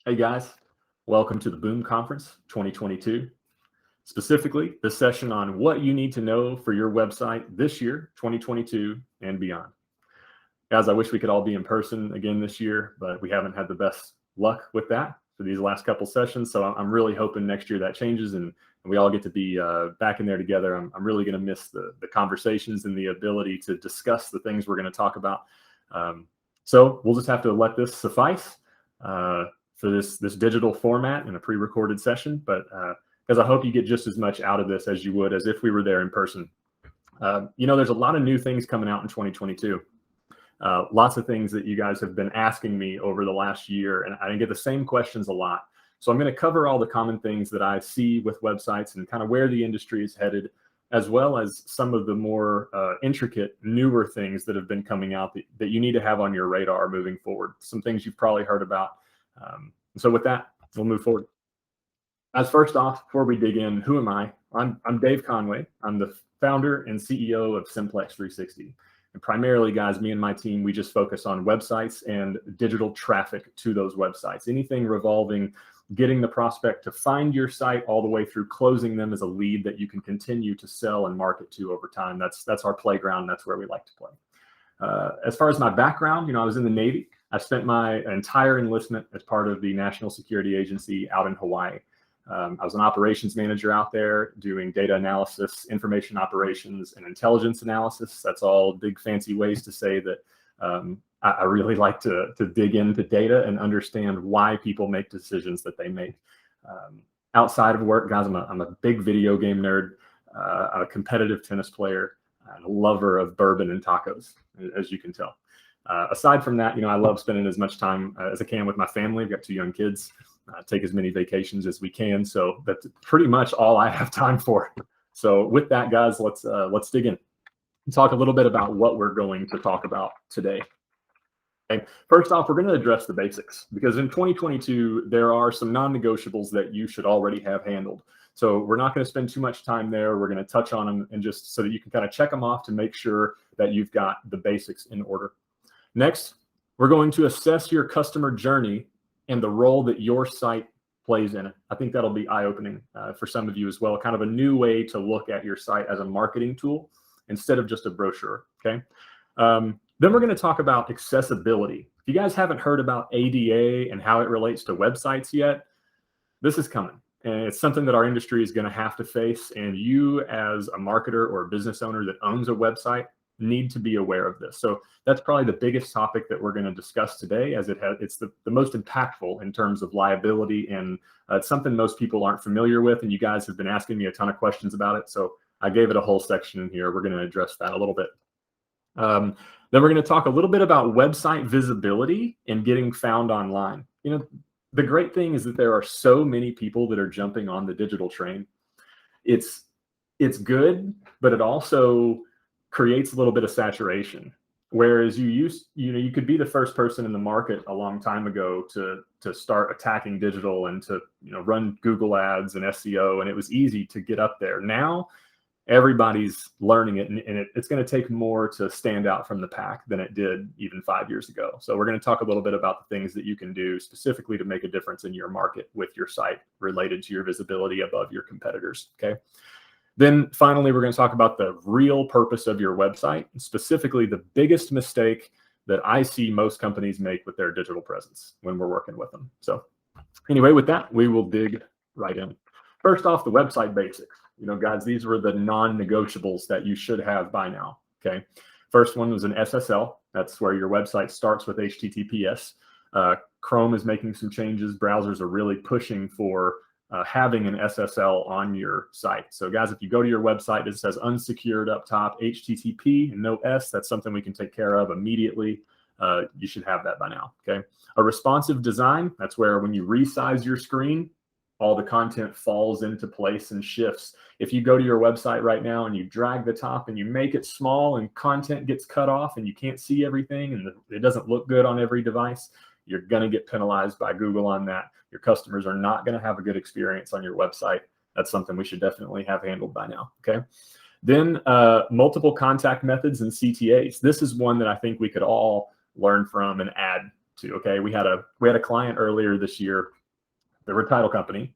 Hey guys, welcome to the Boom Conference 2022. Specifically, the session on what you need to know for your website this year, 2022 and beyond. Guys, I wish we could all be in person again this year, but we haven't had the best luck with that for these last couple sessions. So I'm really hoping next year that changes and we all get to be back in there together. I'm really going to miss the conversations and the ability to discuss the things we're going to talk about. So we'll just have to let this suffice for this digital format in a pre-recorded session, but because I hope you get just as much out of this as you would as if we were there in person. There's a lot of new things coming out in 2022. Lots of things that you guys have been asking me over the last year, and I get the same questions a lot. So I'm going to cover all the common things that I see with websites and kind of where the industry is headed, as well as some of the more intricate, newer things that have been coming out that you need to have on your radar moving forward. Some things you've probably heard about. So with that, we'll move forward. As first off, before we dig in, who am I? I'm Dave Conway. I'm the founder and CEO of Simplex 360. And primarily, guys, me and my team, we just focus on websites and digital traffic to those websites. Anything revolving getting the prospect to find your site all the way through closing them as a lead that you can continue to sell and market to over time. That's our playground. That's where we like to play. As far as my background, I was in the Navy. I spent my entire enlistment as part of the National Security Agency out in Hawaii. I was an operations manager out there doing data analysis, information operations, and intelligence analysis. That's all big fancy ways to say that I really like to dig into data and understand why people make decisions that they make. Outside of work, guys, I'm a big video game nerd, a competitive tennis player, and a lover of bourbon and tacos, as you can tell. Aside from that, I love spending as much time as I can with my family. I've got 2 young kids. Take as many vacations as we can. So that's pretty much all I have time for. So with that, guys, let's dig in and talk a little bit about what we're going to talk about today. Okay. First off, we're going to address the basics because in 2022, there are some non-negotiables that you should already have handled. So we're not going to spend too much time there. We're going to touch on them and just so that you can kind of check them off to make sure that you've got the basics in order. Next, we're going to assess your customer journey and the role that your site plays in it. I think that'll be eye-opening for some of you as well, kind of a new way to look at your site as a marketing tool instead of just a brochure, okay? Then we're going to talk about accessibility. If you guys haven't heard about ADA and how it relates to websites yet, this is coming. And it's something that our industry is going to have to face. And you as a marketer or a business owner that owns a website need to be aware of this. So that's probably the biggest topic that we're going to discuss today, as it's the most impactful in terms of liability. And it's something most people aren't familiar with. And you guys have been asking me a ton of questions about it. So I gave it a whole section in here. We're going to address that a little bit. Then we're going to talk a little bit about website visibility and getting found online. The great thing is that there are so many people that are jumping on the digital train. It's good, but it also creates a little bit of saturation. Whereas you could be the first person in the market a long time ago to start attacking digital and to run Google ads and SEO, and it was easy to get up there. Now everybody's learning it, and it's going to take more to stand out from the pack than it did even 5 years ago. So we're going to talk a little bit about the things that you can do specifically to make a difference in your market with your site related to your visibility above your competitors, okay? Then finally, we're going to talk about the real purpose of your website, and specifically the biggest mistake that I see most companies make with their digital presence when we're working with them. So anyway, with that, we will dig right in. First off, the website basics. Guys, these were the non-negotiables that you should have by now, okay? First one was an SSL. That's where your website starts with HTTPS. Chrome is making some changes. Browsers are really pushing for having an SSL on your site. So guys, if you go to your website, it says unsecured up top, HTTP and no S. That's something we can take care of immediately. You should have that by now, okay? A responsive design, that's where when you resize your screen, all the content falls into place and shifts. If you go to your website right now and you drag the top and you make it small and content gets cut off and you can't see everything and it doesn't look good on every device, you're going to get penalized by Google on that. Your customers are not going to have a good experience on your website. That's something we should definitely have handled by now, okay? Then multiple contact methods and CTAs. This is one that I think we could all learn from and add to, okay? We had a client earlier this year they were a title company.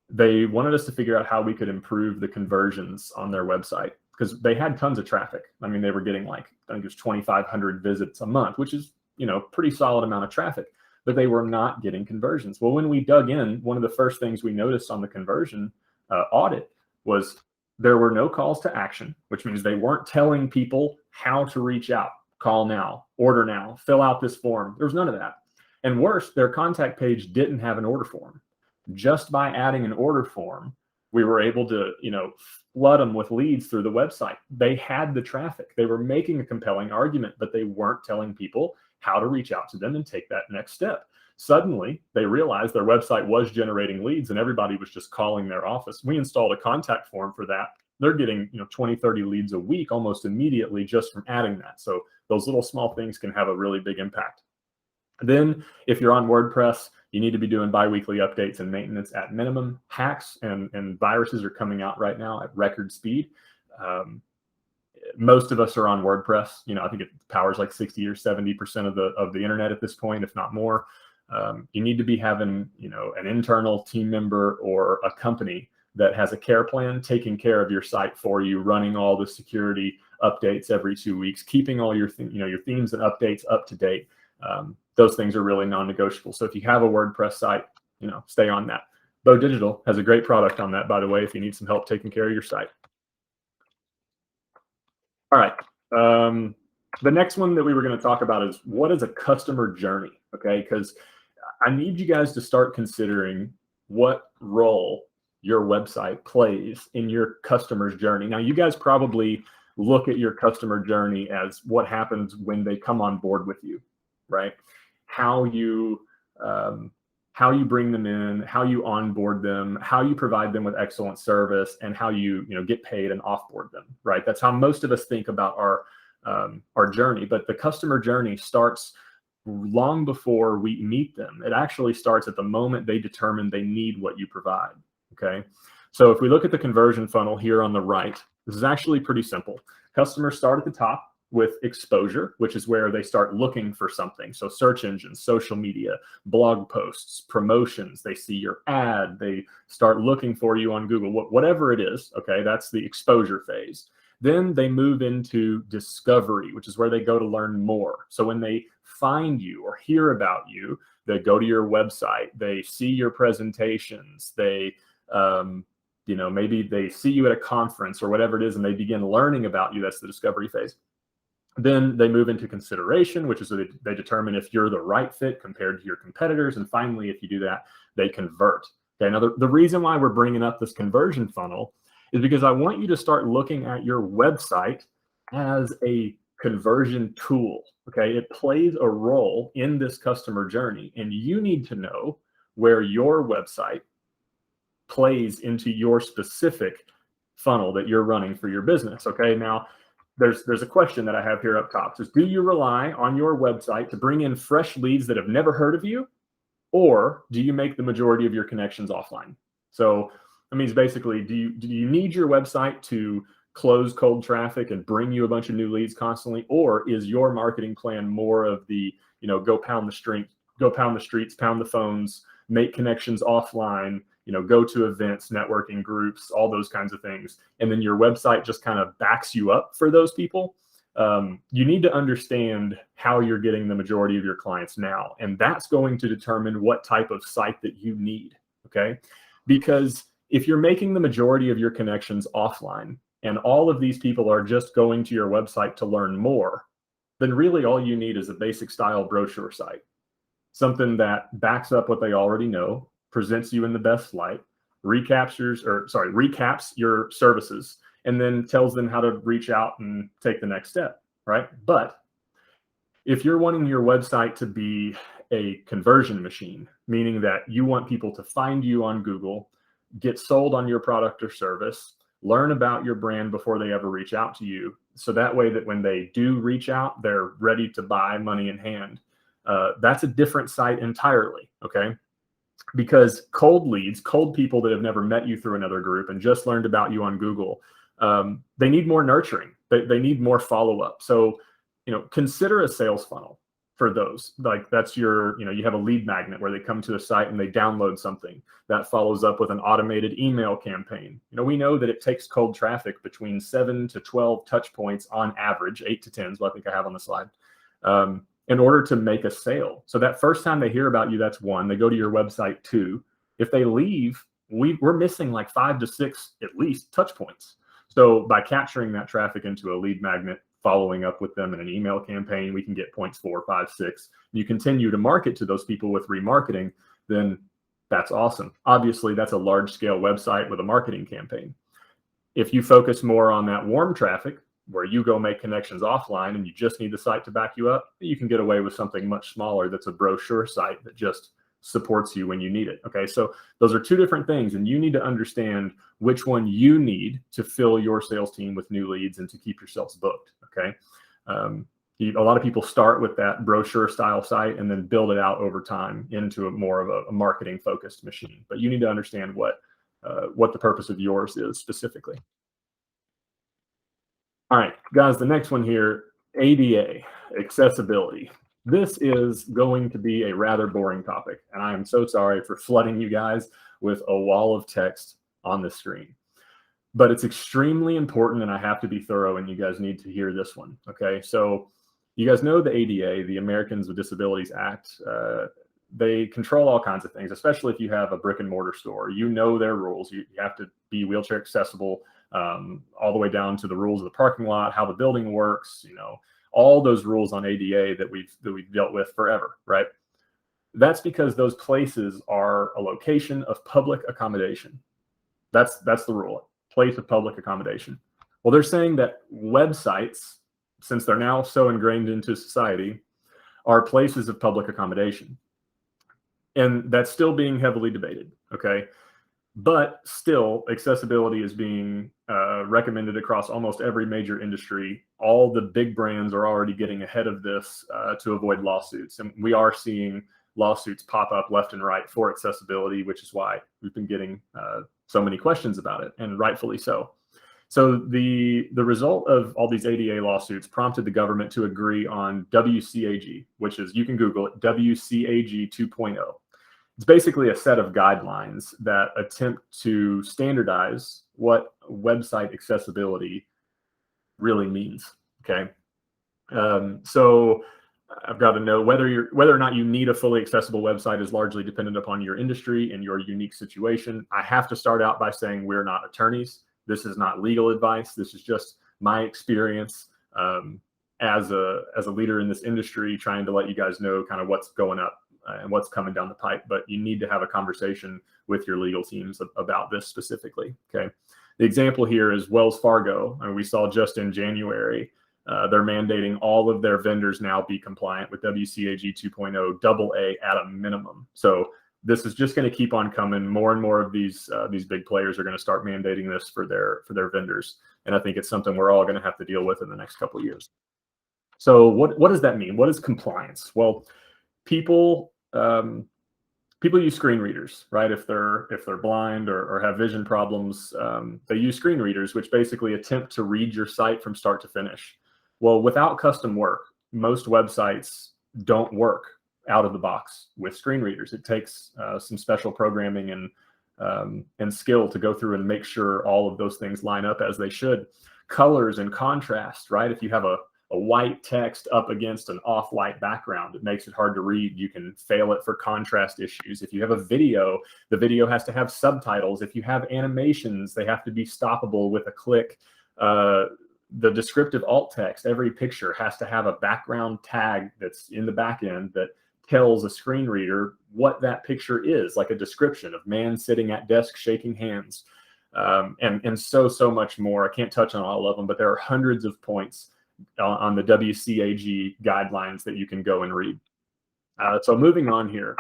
They wanted us to figure out how we could improve the conversions on their website, because they had tons of traffic. I mean, they were getting like, I think it was 2,500 visits a month, which is, pretty solid amount of traffic, but they were not getting conversions. Well, when we dug in, one of the first things we noticed on the conversion audit was there were no calls to action, which means they weren't telling people how to reach out, call now, order now, fill out this form. There was none of that. And worse, their contact page didn't have an order form. Just by adding an order form, we were able to, flood them with leads through the website. They had the traffic. They were making a compelling argument, but they weren't telling people how to reach out to them and take that next step. Suddenly, they realized their website was generating leads and everybody was just calling their office. We installed a contact form for that. They're getting 20, 30 leads a week almost immediately just from adding that. So those little small things can have a really big impact. Then if you're on WordPress, you need to be doing biweekly updates and maintenance at minimum. Hacks and viruses are coming out right now at record speed. Most of us are on WordPress. I think it powers like 60 or 70% of the internet at this point, if not more. You need to be having, an internal team member or a company that has a care plan, taking care of your site for you, running all the security updates every 2 weeks, keeping all your themes and updates up to date. Those things are really non-negotiable. So if you have a WordPress site, stay on that. Bo Digital has a great product on that, by the way, if you need some help taking care of your site. All right. The next one that we were going to talk about is, what is a customer journey? Okay, because I need you guys to start considering what role your website plays in your customer's journey. Now, you guys probably look at your customer journey as what happens when they come on board with you, right? How you bring them in, how you onboard them, how you provide them with excellent service, and how you get paid and offboard them, right? That's how most of us think about our journey. But the customer journey starts long before we meet them. It actually starts at the moment they determine they need what you provide. Okay, so if we look at the conversion funnel here on the right, this is actually pretty simple. Customers start at the top with exposure, which is where they start looking for something. So search engines, social media, blog posts, promotions, they see your ad, they start looking for you on Google, whatever it is. Okay, that's the exposure phase. Then they move into discovery, which is where they go to learn more. So when they find you or hear about you, they go to your website, they see your presentations, they maybe they see you at a conference or whatever it is, and they begin learning about you. That's the discovery phase. Then they move into consideration, which is they determine if you're the right fit compared to your competitors. And finally, if you do that, they convert. Okay, now the reason why we're bringing up this conversion funnel is because I want you to start looking at your website as a conversion tool. Okay, it plays a role in this customer journey, and you need to know where your website plays into your specific funnel that you're running for your business. Okay, now there's a question that I have here up top. It says, do you rely on your website to bring in fresh leads that have never heard of you, or do you make the majority of your connections offline? So that means basically, do you need your website to close cold traffic and bring you a bunch of new leads constantly, or is your marketing plan more of the go pound the streets, pound the phones, make connections offline, go to events, networking groups, all those kinds of things, and then your website just kind of backs you up for those people? You need to understand how you're getting the majority of your clients now, and that's going to determine what type of site that you need. Okay, because if you're making the majority of your connections offline and all of these people are just going to your website to learn more, then really all you need is a basic style brochure site, something that backs up what they already know, presents you in the best light, recaps your services, and then tells them how to reach out and take the next step, right? But if you're wanting your website to be a conversion machine, meaning that you want people to find you on Google, get sold on your product or service, learn about your brand before they ever reach out to you, so that way that when they do reach out, they're ready to buy, money in hand. That's a different site entirely, okay? Because cold leads, cold people that have never met you through another group and just learned about you on Google, they need more nurturing. They need more follow-up. So, consider a sales funnel. for those. Like that's your, you have a lead magnet where they come to a site and they download something that follows up with an automated email campaign. We know that it takes cold traffic between 7 to 12 touch points on average, 8 to 10 is what I think I have on the slide, in order to make a sale. So that first time they hear about you, that's 1. They go to your website, 2. If they leave, we're missing like 5 to 6 at least touch points. So by capturing that traffic into a lead magnet, following up with them in an email campaign, we can get points 4, 5, 6. You continue to market to those people with remarketing, then that's awesome. Obviously, that's a large scale website with a marketing campaign. If you focus more on that warm traffic, where you go make connections offline and you just need the site to back you up, you can get away with something much smaller that's a brochure site that just supports you when you need it. Okay, so those are 2 different things, and you need to understand which one you need to fill your sales team with new leads and to keep yourselves booked. Okay, a lot of people start with that brochure style site and then build it out over time into more of a marketing focused machine. But you need to understand what the purpose of yours is specifically. All right, guys, the next one here, ADA, accessibility. This is going to be a rather boring topic, and I am so sorry for flooding you guys with a wall of text on the screen. But it's extremely important, and I have to be thorough, and you guys need to hear this one, okay? So you guys know the ADA, the Americans with Disabilities Act. They control all kinds of things, especially if you have a brick and mortar store. You know their rules. You have to be wheelchair accessible, all the way down to the rules of the parking lot, how the building works, all those rules on ADA that we've dealt with forever, right? That's because those places are a location of public accommodation. That's the rule, place of public accommodation. Well, they're saying that websites, since they're now so ingrained into society, are places of public accommodation. And that's still being heavily debated, okay? But still, accessibility is being recommended across almost every major industry. All the big brands are already getting ahead of this to avoid lawsuits. And we are seeing lawsuits pop up left and right for accessibility, which is why we've been getting so many questions about it, and rightfully so. So the result of all these ADA lawsuits prompted the government to agree on WCAG, which is, you can Google it, WCAG 2.0. It's basically a set of guidelines that attempt to standardize what website accessibility really means. Okay, so I've got to know whether or not you need a fully accessible website is largely dependent upon your industry and your unique situation. I have to start out by saying we're not attorneys. This is not legal advice. This is just my experience as a leader in this industry, trying to let you guys know kind of what's going up and what's coming down the pipe. But you need to have a conversation with your legal teams about this specifically. Okay, the example here is Wells Fargo, and we saw just in January they're mandating all of their vendors now be compliant with WCAG 2.0 AA at a minimum. So this is just going to keep on coming. More and more of these big players are going to start mandating this for their vendors, and I think it's something we're all going to have to deal with in the next couple of years. So what does that mean? What is compliance? Well, people use screen readers, right? If they're blind or have vision problems, they use screen readers, which basically attempt to read your site from start to finish. Well, without custom work, most websites don't work out of the box with screen readers. It takes some special programming and skill to go through and make sure all of those things line up as they should. Colors and contrast, right? If you have a white text up against an off-white background, it makes it hard to read. You can fail it for contrast issues. If you have a video, the video has to have subtitles. If you have animations, they have to be stoppable with a click. The descriptive alt text, every picture has to have a background tag that's in the back end that tells a screen reader what that picture is, like a description of man sitting at desk shaking hands, and so much more. I can't touch on all of them, but there are hundreds of points on the WCAG guidelines that you can go and read. So moving on here,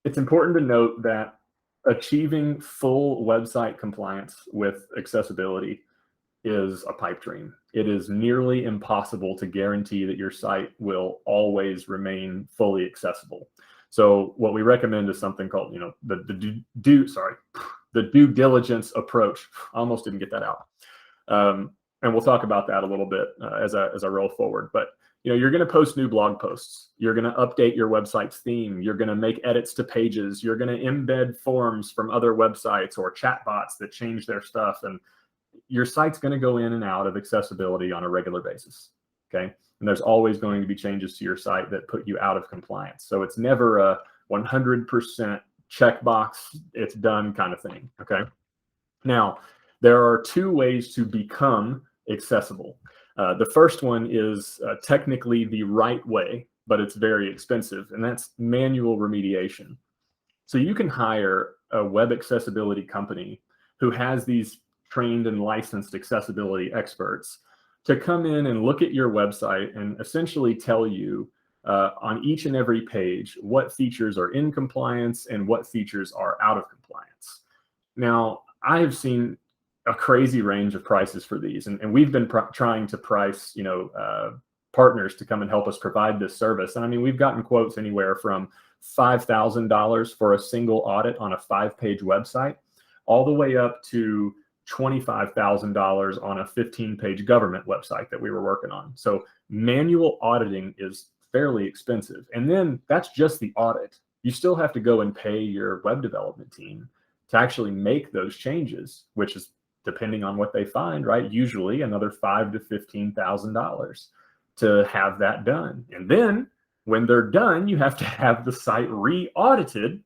it's important to note that achieving full website compliance with accessibility is a pipe dream. It is nearly impossible to guarantee that your site will always remain fully accessible. So what we recommend is something called, the due diligence approach. I almost didn't get that out. And we'll talk about that a little bit as I roll forward. But you're going to post new blog posts. You're going to update your website's theme. You're going to make edits to pages. You're going to embed forms from other websites or chatbots that change their stuff. And your site's going to go in and out of accessibility on a regular basis. Okay. And there's always going to be changes to your site that put you out of compliance. So it's never a 100% checkbox, it's done kind of thing. Okay. Now, there are two ways to become accessible. The first one is technically the right way, but it's very expensive, and that's manual remediation. So you can hire a web accessibility company who has these trained and licensed accessibility experts to come in and look at your website and essentially tell you on each and every page what features are in compliance and what features are out of compliance. Now, I have seen a crazy range of prices for these, and we've been trying to price, partners to come and help us provide this service. And I mean, we've gotten quotes anywhere from $5,000 for a single audit on a 5-page website, all the way up to $25,000 on a 15-page government website that we were working on. So manual auditing is fairly expensive. And then that's just the audit. You still have to go and pay your web development team to actually make those changes, which is, depending on what they find, right, usually another $5,000 to $15,000 to have that done. And then when they're done, you have to have the site re-audited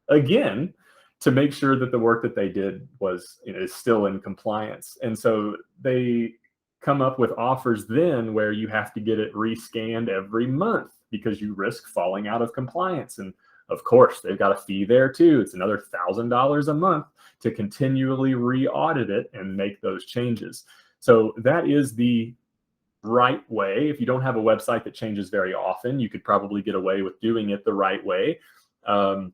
again to make sure that the work that they did was, is still in compliance. And so they come up with offers then where you have to get it rescanned every month because you risk falling out of compliance. And of course, they've got a fee there too. It's another $1,000 a month to continually re-audit it and make those changes. So that is the right way. If you don't have a website that changes very often, you could probably get away with doing it the right way and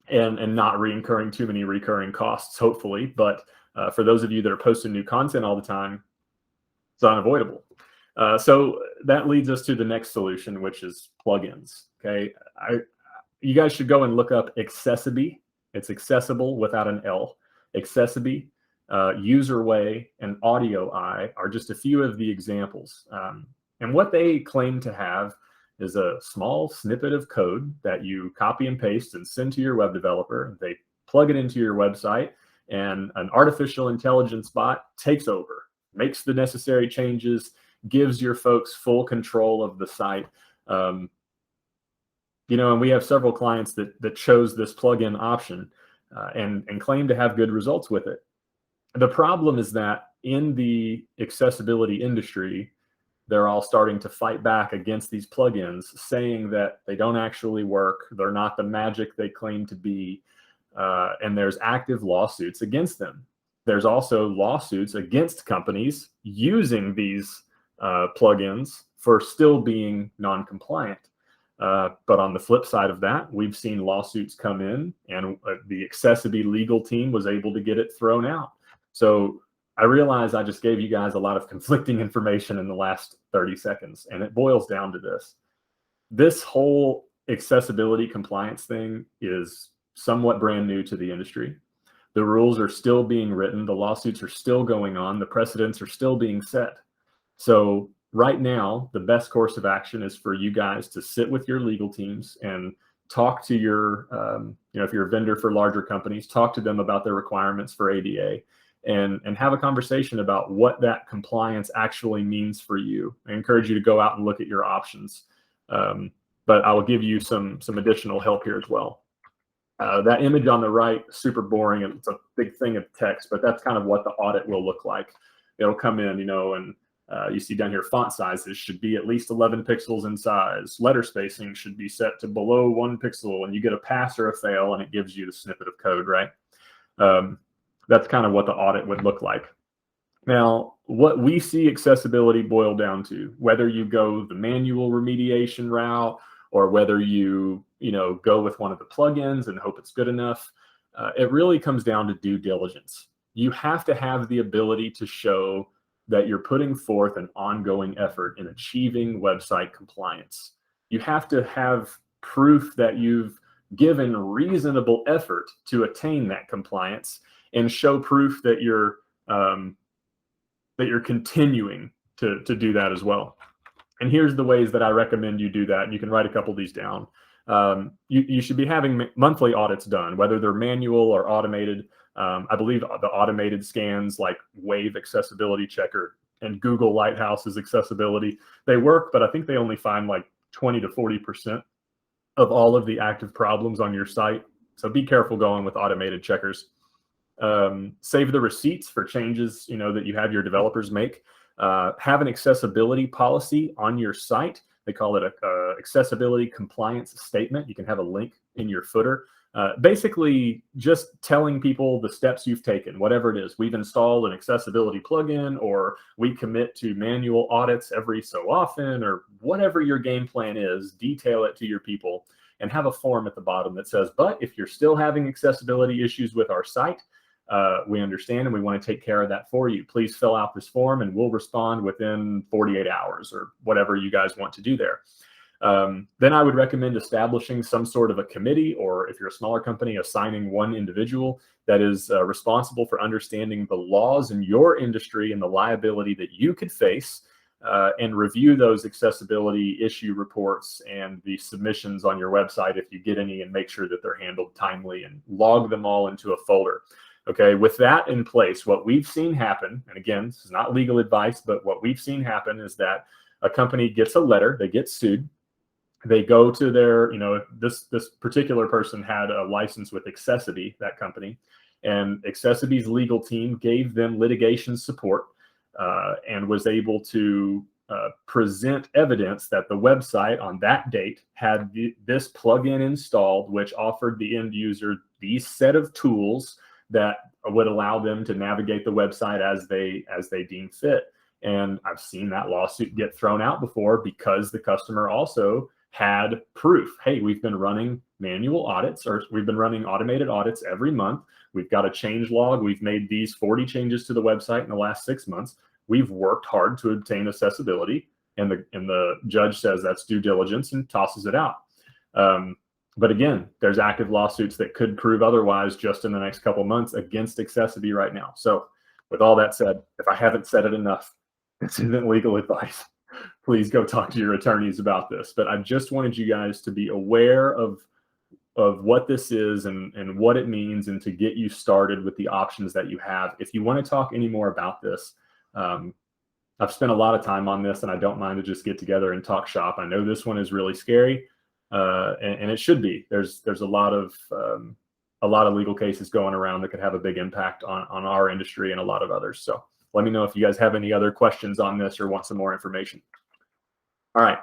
not re-incurring too many recurring costs, hopefully. But for those of you that are posting new content all the time, it's unavoidable. So that leads us to the next solution, which is plugins. Okay. You guys should go and look up Accessiby. It's accessible without an L. Accessiby, Userway, and AudioEye are just a few of the examples. And what they claim to have is a small snippet of code that you copy and paste and send to your web developer. They plug it into your website, and an artificial intelligence bot takes over, makes the necessary changes, gives your folks full control of the site. And we have several clients that chose this plugin option and claim to have good results with it. The problem is that in the accessibility industry, they're all starting to fight back against these plugins, saying that they don't actually work, they're not the magic they claim to be, and there's active lawsuits against them. There's also lawsuits against companies using these plugins for still being non-compliant. But on the flip side of that, we've seen lawsuits come in, and the Accessiby legal team was able to get it thrown out. So I realize I just gave you guys a lot of conflicting information in the last 30 seconds, and it boils down to this. This whole accessibility compliance thing is somewhat brand new to the industry. The rules are still being written. The lawsuits are still going on. The precedents are still being set. So right now, the best course of action is for you guys to sit with your legal teams and talk to your, if you're a vendor for larger companies, talk to them about their requirements for ADA and have a conversation about what that compliance actually means for you. I encourage you to go out and look at your options. But I will give you some additional help here as well. That image on the right, super boring. It's a big thing of text, but that's kind of what the audit will look like. It'll come in, and you see down here, font sizes should be at least 11 pixels in size. Letter spacing should be set to below 1 pixel, and you get a pass or a fail, and it gives you the snippet of code, right? That's kind of what the audit would look like. Now, what we see accessibility boil down to, whether you go the manual remediation route or whether you, go with one of the plugins and hope it's good enough, it really comes down to due diligence. You have to have the ability to show that you're putting forth an ongoing effort in achieving website compliance. You have to have proof that you've given reasonable effort to attain that compliance, and show proof that you're continuing to do that as well. And here's the ways that I recommend you do that. And you can write a couple of these down. You should be having monthly audits done, whether they're manual or automated. I believe the automated scans like Wave Accessibility Checker and Google Lighthouse's accessibility, they work, but I think they only find like 20 to 40% of all of the active problems on your site. So be careful going with automated checkers. Save the receipts for changes, that you have your developers make. Have an accessibility policy on your site. They call it a accessibility compliance statement. You can have a link in your footer. Basically, just telling people the steps you've taken, whatever it is. We've installed an accessibility plugin, or we commit to manual audits every so often, or whatever your game plan is, detail it to your people and have a form at the bottom that says, but if you're still having accessibility issues with our site, we understand and we want to take care of that for you. Please fill out this form and we'll respond within 48 hours or whatever you guys want to do there. Then I would recommend establishing some sort of a committee, or if you're a smaller company, assigning one individual that is responsible for understanding the laws in your industry and the liability that you could face, and review those accessibility issue reports and the submissions on your website if you get any, and make sure that they're handled timely and log them all into a folder. Okay, with that in place, what we've seen happen, and again, this is not legal advice, but what we've seen happen is that a company gets a letter, they get sued, they go to their, this particular person had a license with Accessibility, that company, and Accessibility's legal team gave them litigation support and was able to present evidence that the website on that date had this plugin installed, which offered the end user these set of tools that would allow them to navigate the website as they deem fit. And I've seen that lawsuit get thrown out before because the customer also had proof. Hey, we've been running manual audits, or we've been running automated audits every month. We've got a change log. We've made these 40 changes to the website in the last 6 months. We've worked hard to obtain accessibility. And the judge says that's due diligence and tosses it out. But again, there's active lawsuits that could prove otherwise just in the next couple months against Accessibility right now. So with all that said, if I haven't said it enough, this isn't legal advice. Please go talk to your attorneys about this. But I just wanted you guys to be aware of what this is and what it means, and to get you started with the options that you have. If you want to talk any more about this, I've spent a lot of time on this, and I don't mind to just get together and talk shop. I know this one is really scary. And it should be. There's a lot of legal cases going around that could have a big impact on our industry and a lot of others. So let me know if you guys have any other questions on this or want some more information. All right,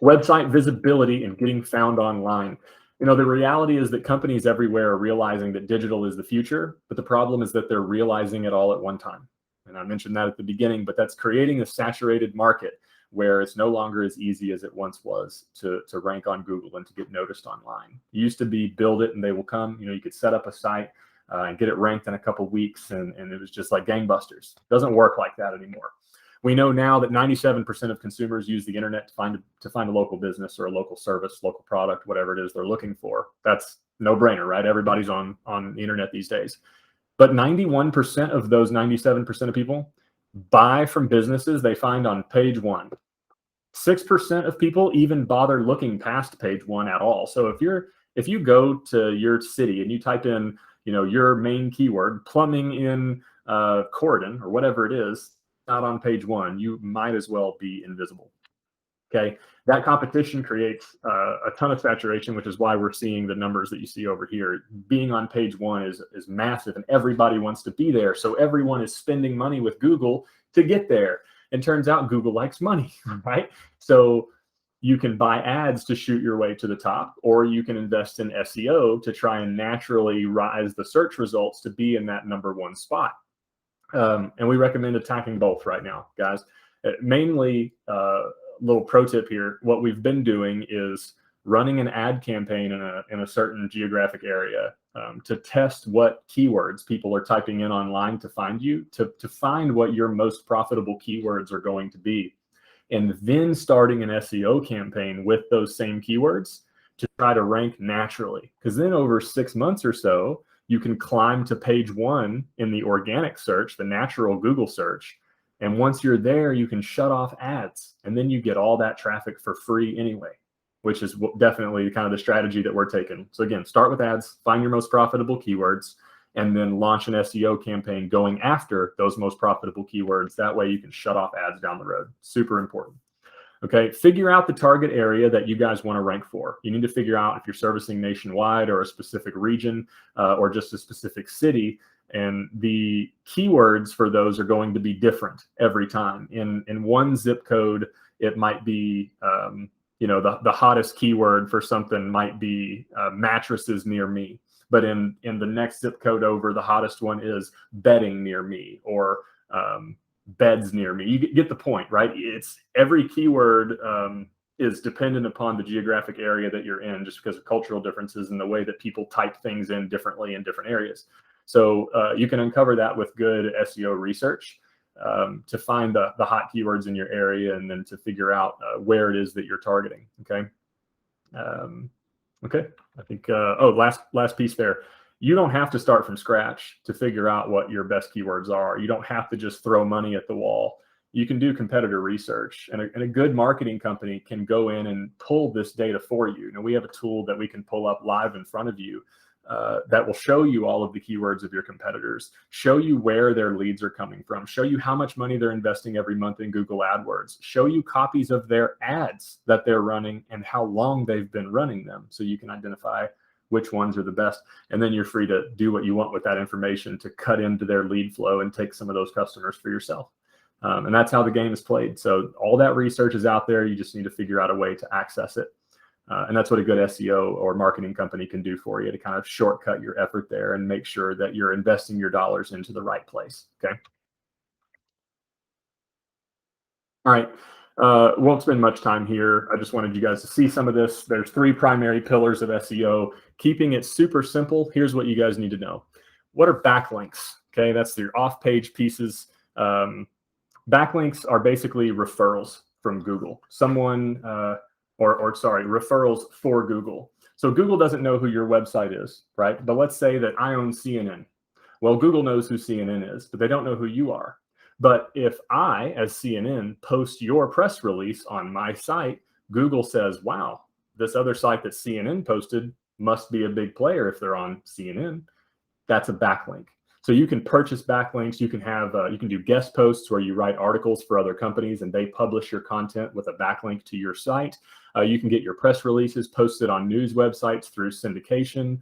website visibility and getting found online. The reality is that companies everywhere are realizing that digital is the future, but the problem is that they're realizing it all at one time. And I mentioned that at the beginning, but that's creating a saturated market where it's no longer as easy as it once was to rank on Google and to get noticed online. It used to be build it and they will come. You could set up a site and get it ranked in a couple weeks, and it was just like gangbusters. It doesn't work like that anymore. We know now that 97% of consumers use the internet to find a local business or a local service, local product, whatever it is they're looking for. That's no brainer, right? Everybody's on the internet these days. But 91% of those 97% of people buy from businesses they find on page one. 6% of people even bother looking past page one at all. So if you go to your city and you type in, your main keyword, plumbing in Corridon or whatever it is, not on page one, you might as well be invisible. Okay, that competition creates a ton of saturation, which is why we're seeing the numbers that you see over here. Being on page one is massive, and everybody wants to be there. So everyone is spending money with Google to get there. And turns out Google likes money, right? So you can buy ads to shoot your way to the top, or you can invest in SEO to try and naturally rise the search results to be in that #1 spot. And we recommend attacking both right now, guys. Mainly, little pro tip here, what we've been doing is running an ad campaign in a certain geographic area to test what keywords people are typing in online to find you, to find what your most profitable keywords are going to be. And then starting an SEO campaign with those same keywords to try to rank naturally. Because then over 6 months or so, you can climb to page one in the organic search, the natural Google search, And once you're there, you can shut off ads, and then you get all that traffic for free anyway, which is definitely kind of the strategy that we're taking. So again, start with ads, find your most profitable keywords, and then launch an SEO campaign going after those most profitable keywords. That way you can shut off ads down the road. Super important. Okay, figure out the target area that you guys want to rank for. You need to figure out if you're servicing nationwide or a specific region or just a specific city. And the keywords for those are going to be different every time. In one zip code, it might be, the hottest keyword for something might be mattresses near me. But in the next zip code over, the hottest one is bedding near me, or beds near me. You get the point, right? It's every keyword is dependent upon the geographic area that you're in, just because of cultural differences and the way that people type things in differently in different areas. So you can uncover that with good SEO research to find the hot keywords in your area, and then to figure out where it is that you're targeting. Okay. Okay. I think, last piece there. You don't have to start from scratch to figure out what your best keywords are. You don't have to just throw money at the wall. You can do competitor research, and a good marketing company can go in and pull this data for you. Now, we have a tool that we can pull up live in front of you that will show you all of the keywords of your competitors, show you where their leads are coming from, show you how much money they're investing every month in Google AdWords, show you copies of their ads that they're running and how long they've been running them, so you can identify which ones are the best. And then you're free to do what you want with that information to cut into their lead flow and take some of those customers for yourself. And that's how the game is played. So all that research is out there. You just need to figure out a way to access it. And that's what a good SEO or marketing company can do for you, to kind of shortcut your effort there and make sure that you're investing your dollars into the right place. Okay. All right. Won't spend much time here. I just wanted you guys to see some of this. There's 3 primary pillars of SEO. Keeping it super simple. Here's what you guys need to know. What are backlinks? Okay, that's your off-page pieces. Backlinks are basically referrals from Google. Referrals for Google. So Google doesn't know who your website is, right? But let's say that I own CNN. Well, Google knows who CNN is, but they don't know who you are. But if I, as CNN, post your press release on my site, Google says, wow, this other site that CNN posted must be a big player if they're on CNN. That's a backlink. So you can purchase backlinks. You can have, you can do guest posts where you write articles for other companies and they publish your content with a backlink to your site. You can get your press releases posted on news websites through syndication,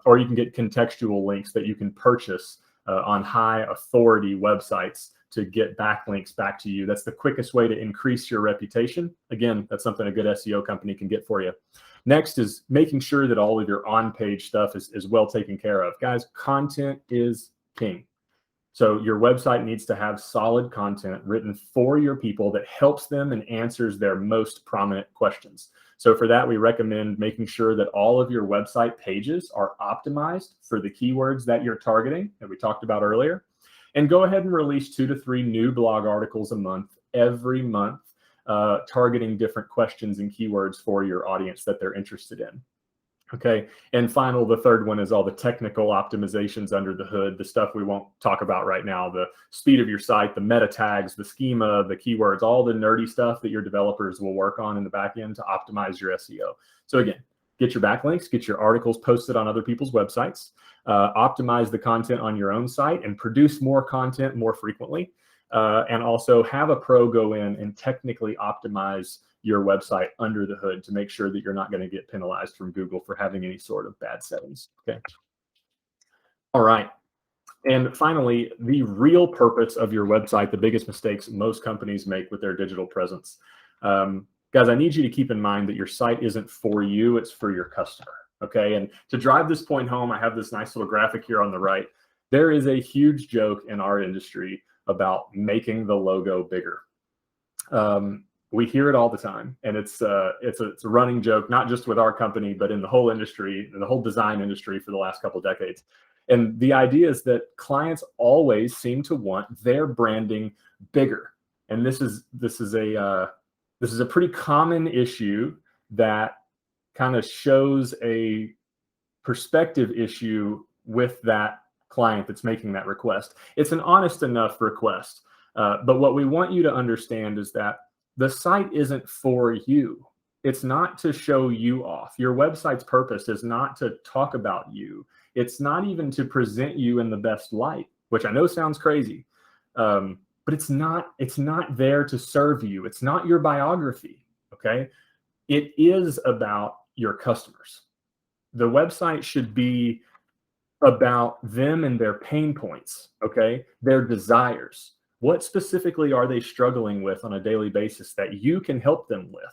or you can get contextual links that you can purchase on high authority websites to get backlinks back to you. That's the quickest way to increase your reputation. Again, that's something a good SEO company can get for you. Next is making sure that all of your on-page stuff is well taken care of. Guys, content is king. So your website needs to have solid content written for your people that helps them and answers their most prominent questions. So for that, we recommend making sure that all of your website pages are optimized for the keywords that you're targeting that we talked about earlier. And go ahead and release 2 to 3 new blog articles a month, every month, targeting different questions and keywords for your audience that they're interested in. Okay, and the third one is all the technical optimizations under the hood, the stuff we won't talk about right now, the speed of your site, the meta tags, the schema, the keywords, all the nerdy stuff that your developers will work on in the back end to optimize your SEO. So again, get your backlinks, get your articles posted on other people's websites, optimize the content on your own site and produce more content more frequently, and also have a pro go in and technically optimize your website under the hood to make sure that you're not going to get penalized from Google for having any sort of bad settings. Okay. All right. And finally, the real purpose of your website, the biggest mistakes most companies make with their digital presence. Guys, I need you to keep in mind that your site isn't for you, it's for your customer. Okay. And to drive this point home, I have this nice little graphic here on the right. There is a huge joke in our industry about making the logo bigger. We hear it all the time, and it's a running joke, not just with our company, but in the whole industry, in the whole design industry for the last couple of decades. And the idea is that clients always seem to want their branding bigger. And this is a pretty common issue that kind of shows a perspective issue with that client that's making that request. It's an honest enough request. But what we want you to understand is that the site isn't for you. It's not to show you off. Your website's purpose is not to talk about you. It's not even to present you in the best light, which I know sounds crazy. But it's not there to serve you. It's not your biography, okay? It is about your customers. The website should be about them and their pain points, okay? Their desires. What specifically are they struggling with on a daily basis that you can help them with,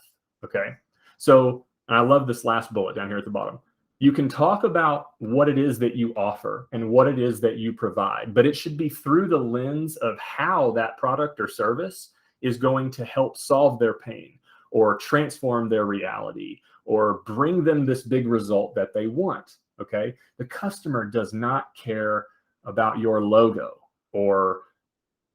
okay? So, and I love this last bullet down here at the bottom. You can talk about what it is that you offer and what it is that you provide, but it should be through the lens of how that product or service is going to help solve their pain or transform their reality or bring them this big result that they want, okay? The customer does not care about your logo or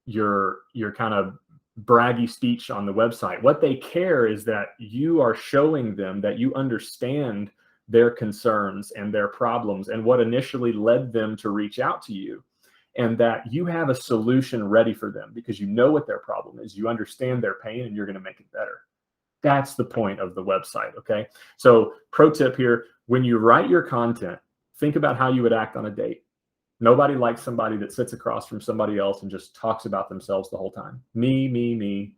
your kind of braggy speech on the website. What they care is that you are showing them that you understand their concerns and their problems and what initially led them to reach out to you, and that you have a solution ready for them because you know what their problem is, you understand their pain, and you're going to make it better. That's the point of the website, okay? So pro tip here, when you write your content, think about how you would act on a date. Nobody likes somebody that sits across from somebody else and just talks about themselves the whole time. Me,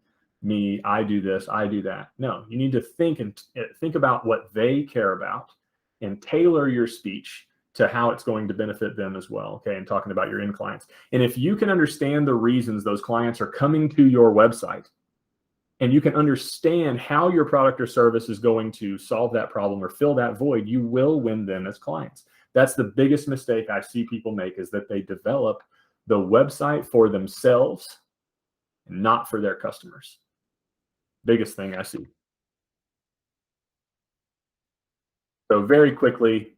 I do this, I do that. No, you need to think about what they care about and tailor your speech to how it's going to benefit them as well, okay? And talking about your end clients. And if you can understand the reasons those clients are coming to your website, and you can understand how your product or service is going to solve that problem or fill that void, you will win them as clients. That's the biggest mistake I see people make, is that they develop the website for themselves and not for their customers. Biggest thing I see. So very quickly,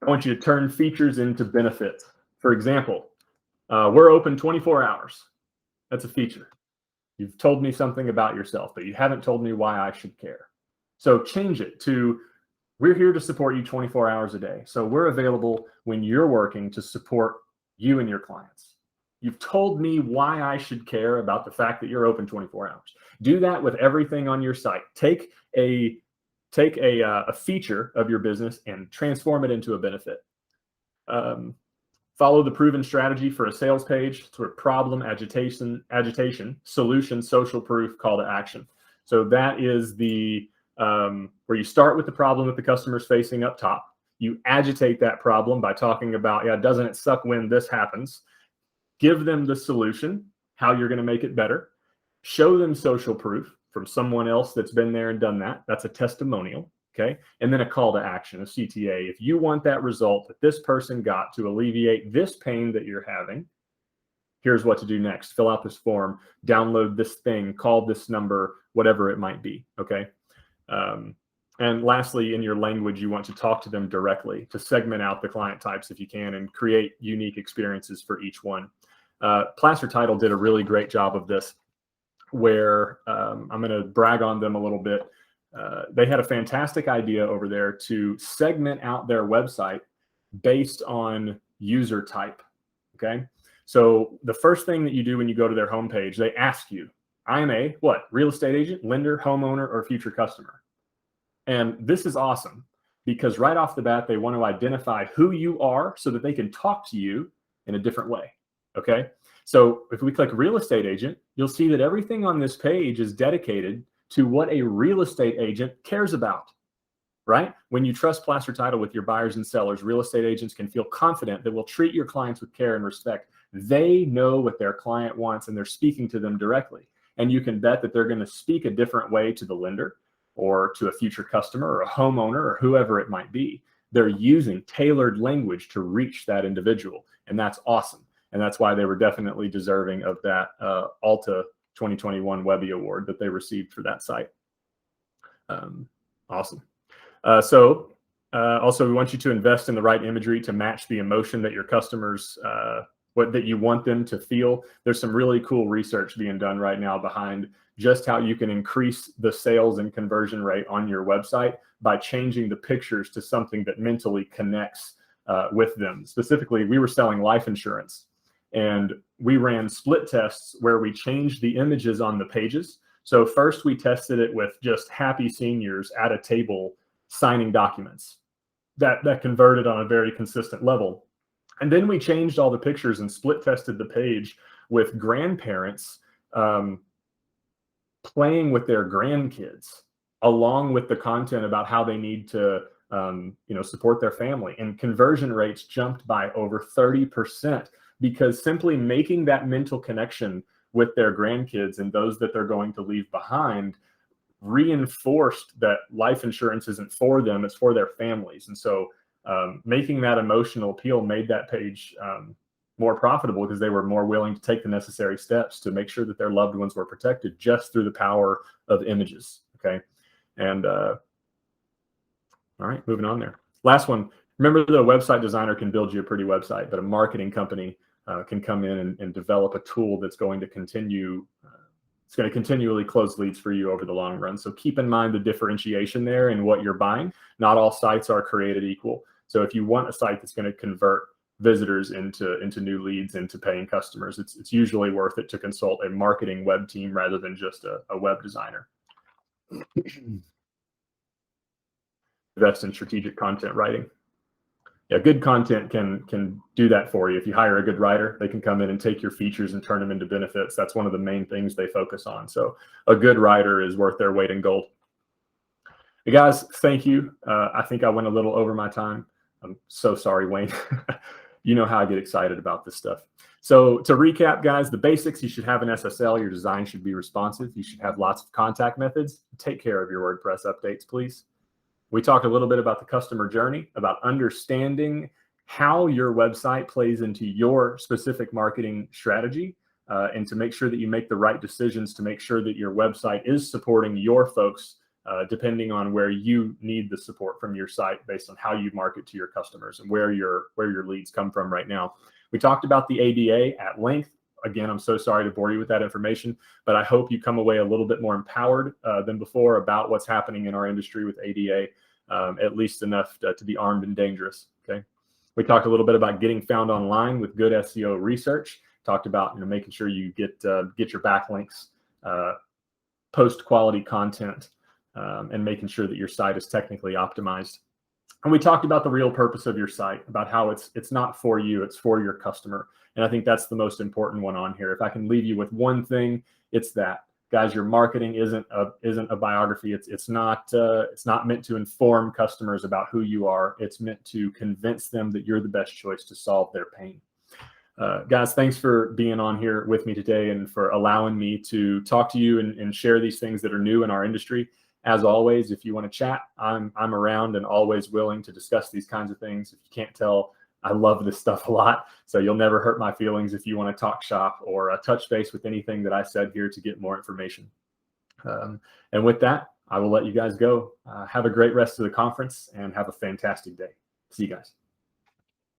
I want you to turn features into benefits. For example, we're open 24 hours. That's a feature. You've told me something about yourself, but you haven't told me why I should care. So change it to, we're here to support you 24 hours a day. So we're available when you're working to support you and your clients. You've told me why I should care about the fact that you're open 24 hours. Do that with everything on your site. Take a feature of your business and transform it into a benefit. Follow the proven strategy for a sales page. Sort of problem, agitation, solution, social proof, call to action. So that is the where you start with the problem that the customer's facing up top. You agitate that problem by talking about, yeah, doesn't it suck when this happens? Give them the solution, how you're going to make it better. Show them social proof from someone else that's been there and done that. That's a testimonial. Okay. And then a call to action, a CTA. If you want that result that this person got to alleviate this pain that you're having, here's what to do next. Fill out this form, download this thing, call this number, whatever it might be. Okay. And lastly, in your language, you want to talk to them directly, to segment out the client types if you can and create unique experiences for each one. Placer Title did a really great job of this, where I'm going to brag on them a little bit. They had a fantastic idea over there to segment out their website based on user type, okay? So the first thing that you do when you go to their homepage, they ask you, I am a what? Real estate agent, lender, homeowner, or future customer. And this is awesome because right off the bat, they want to identify who you are so that they can talk to you in a different way, okay? So if we click real estate agent, you'll see that everything on this page is dedicated to what a real estate agent cares about, right? When you trust Placer Title with your buyers and sellers, real estate agents can feel confident that we'll treat your clients with care and respect. They know what their client wants and they're speaking to them directly. And you can bet that they're going to speak a different way to the lender or to a future customer or a homeowner or whoever it might be. They're using tailored language to reach that individual. And that's awesome. And that's why they were definitely deserving of that Alta 2021 Webby Award that they received for that site. Awesome. Also, we want you to invest in the right imagery to match the emotion that your customers, that you want them to feel. There's some really cool research being done right now behind just how you can increase the sales and conversion rate on your website by changing the pictures to something that mentally connects with them. Specifically, we were selling life insurance. And we ran split tests where we changed the images on the pages. So first we tested it with just happy seniors at a table signing documents. That converted on a very consistent level. And then we changed all the pictures and split tested the page with grandparents playing with their grandkids, along with the content about how they need to support their family. And conversion rates jumped by over 30%, because simply making that mental connection with their grandkids and those that they're going to leave behind reinforced that life insurance isn't for them, it's for their families. And so making that emotional appeal made that page more profitable, because they were more willing to take the necessary steps to make sure that their loved ones were protected just through the power of images. Okay. And all right, moving on there. Last one. Remember, the website designer can build you a pretty website, but a marketing company can come in and develop a tool that's going to continue. It's going to continually close leads for you over the long run. So keep in mind the differentiation there in what you're buying. Not all sites are created equal. So if you want a site that's going to convert visitors into new leads, into paying customers, it's usually worth it to consult a marketing web team rather than just a web designer. Invest in strategic content writing. Yeah, good content can do that for you. If you hire a good writer, they can come in and take your features and turn them into benefits. That's one of the main things they focus on. So a good writer is worth their weight in gold. Hey guys, thank you. I think I went a little over my time. I'm so sorry, Wayne. You know how I get excited about this stuff. So to recap, guys, the basics: you should have an SSL. Your design should be responsive. You should have lots of contact methods. Take care of your WordPress updates, please. We talked a little bit about the customer journey, about understanding how your website plays into your specific marketing strategy, and to make sure that you make the right decisions to make sure that your website is supporting your folks, depending on where you need the support from your site based on how you market to your customers and where your leads come from right now. We talked about the ADA at length. Again, I'm so sorry to bore you with that information, but I hope you come away a little bit more empowered than before about what's happening in our industry with ADA, at least enough to be armed and dangerous. Okay. We talked a little bit about getting found online with good SEO research. Talked about making sure you get your backlinks, post quality content, and making sure that your site is technically optimized. And we talked about the real purpose of your site, about how it's not for you, it's for your customer. And I think that's the most important one on here. If I can leave you with one thing, it's that, guys, your marketing isn't a biography. It's not meant to inform customers about who you are. It's meant to convince them that you're the best choice to solve their pain. Guys, thanks for being on here with me today and for allowing me to talk to you and share these things that are new in our industry. As always, if you want to chat, I'm around and always willing to discuss these kinds of things. If you can't tell, I love this stuff a lot, so you'll never hurt my feelings if you want to talk shop or touch base with anything that I said here to get more information. And with that, I will let you guys go. Have a great rest of the conference and have a fantastic day. See you guys.